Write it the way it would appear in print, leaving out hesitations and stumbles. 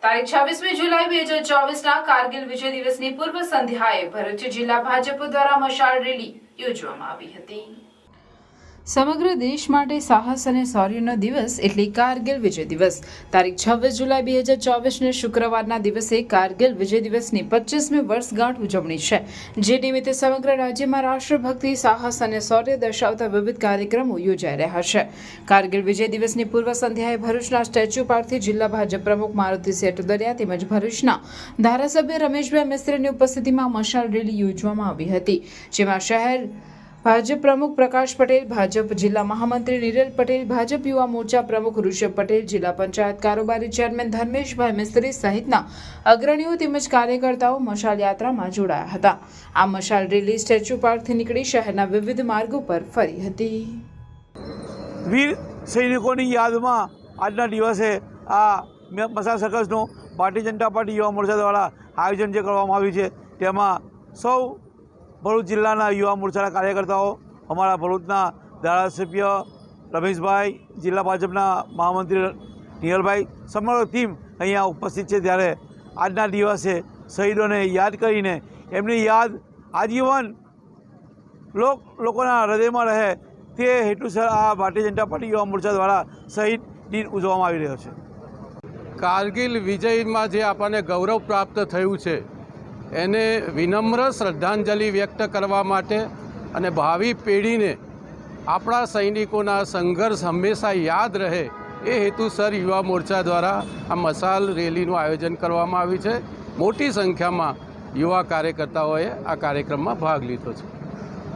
તારીખ 26મી જુલાઈ 2024ના કારગિલ વિજય દિવસની પૂર્વ સંધ્યાએ ભરૂચ જિલ્લા ભાજપ દ્વારા મશાલ રેલી યોજવામાં આવી હતી। સમગ્ર દેશ માટે સાહસ અને શૌર્યનો દિવસ એટલે કારગિલ વિજય દિવસ। તારીખ 26 જુલાઈ 2024ને શુક્રવારના દિવસે કારગિલ વિજય દિવસની 25મી વર્ષગાંઠ ઉજવણી છે, જે નિમિત્તે સમગ્ર રાજ્યમાં રાષ્ટ્રભક્તિ, સાહસ અને શૌર્ય દર્શાવતા વિવિધ કાર્યક્રમો યોજાઈ રહ્યા છે। કારગિલ વિજય દિવસની પૂર્વ સંધ્યાએ ભરૂચના સ્ટેચ્યુ પાર્કથી જિલ્લા ભાજપ પ્રમુખ મારુતિ સેટુદરિયા તેમજ ભરૂચના ધારાસભ્ય રમેશભાઈ મિસ્ત્રીની ઉપસ્થિતિમાં મશાલ રેલી યોજવામાં આવી હતી, જેમાં શહેર ભાજપ પ્રમુખ પ્રકાશ પટેલ, ભાજપ જિલ્લા મહામંત્રી નિરેલ પટેલ, ભાજપ યુવા મોરચા પ્રમુખ ઋષભ પટેલ, જિલ્લા પંચાયત કારોબારી ચેરમેન ધર્મેશભાઈ મિસ્ત્રી સહિતના અગ્રણીઓ તેમજ કાર્યકર્તાઓ મશાલ યાત્રામાં જોડાયા હતા। આ મશાલ રેલી સ્ટેચ્યુ પાર્કથી નીકળી શહેરના વિવિધ માર્ગો પર ફરી હતી। વીર સૈનિકોની યાદમાં આજના દિવસે આ મશાલ સર્કસનું ભારતીય જનતા પાર્ટી યુવા મોરચા દ્વારા આયોજન જે કરવામાં આવ્યું છે, તેમાં સૌ ભરૂચ જિલ્લાના યુવા મોરચાના કાર્યકર્તાઓ, અમારા ભરૂચના ધારાસભ્ય રમેશભાઈ, જિલ્લા ભાજપના મહામંત્રી નિરલભાઈ, સમગ્ર ટીમ અહીંયા ઉપસ્થિત છે। ત્યારે આજના દિવસે શહીદોને યાદ કરીને એમની યાદ આજીવન લોકોના હૃદયમાં રહે તે હેતુસર આ ભારતીય જનતા પાર્ટી યુવા મોરચા દ્વારા શહીદ દિન ઉજવવામાં આવી રહ્યો છે। કારગિલ વિજયમાં જે આપણને ગૌરવ પ્રાપ્ત થયું છે એને વિનમ્ર શ્રદ્ધાંજલિ વ્યક્ત કરવા માટે અને ભાવિ પેઢીને આપણા સૈનિકોના સંઘર્ષ હંમેશા યાદ રહે એ હેતુસર યુવા મોરચા દ્વારા આ મશાલ રેલીનું આયોજન કરવામાં આવ્યું છે। મોટી સંખ્યામાં યુવા કાર્યકર્તાઓએ આ કાર્યક્રમમાં ભાગ લીધો છે।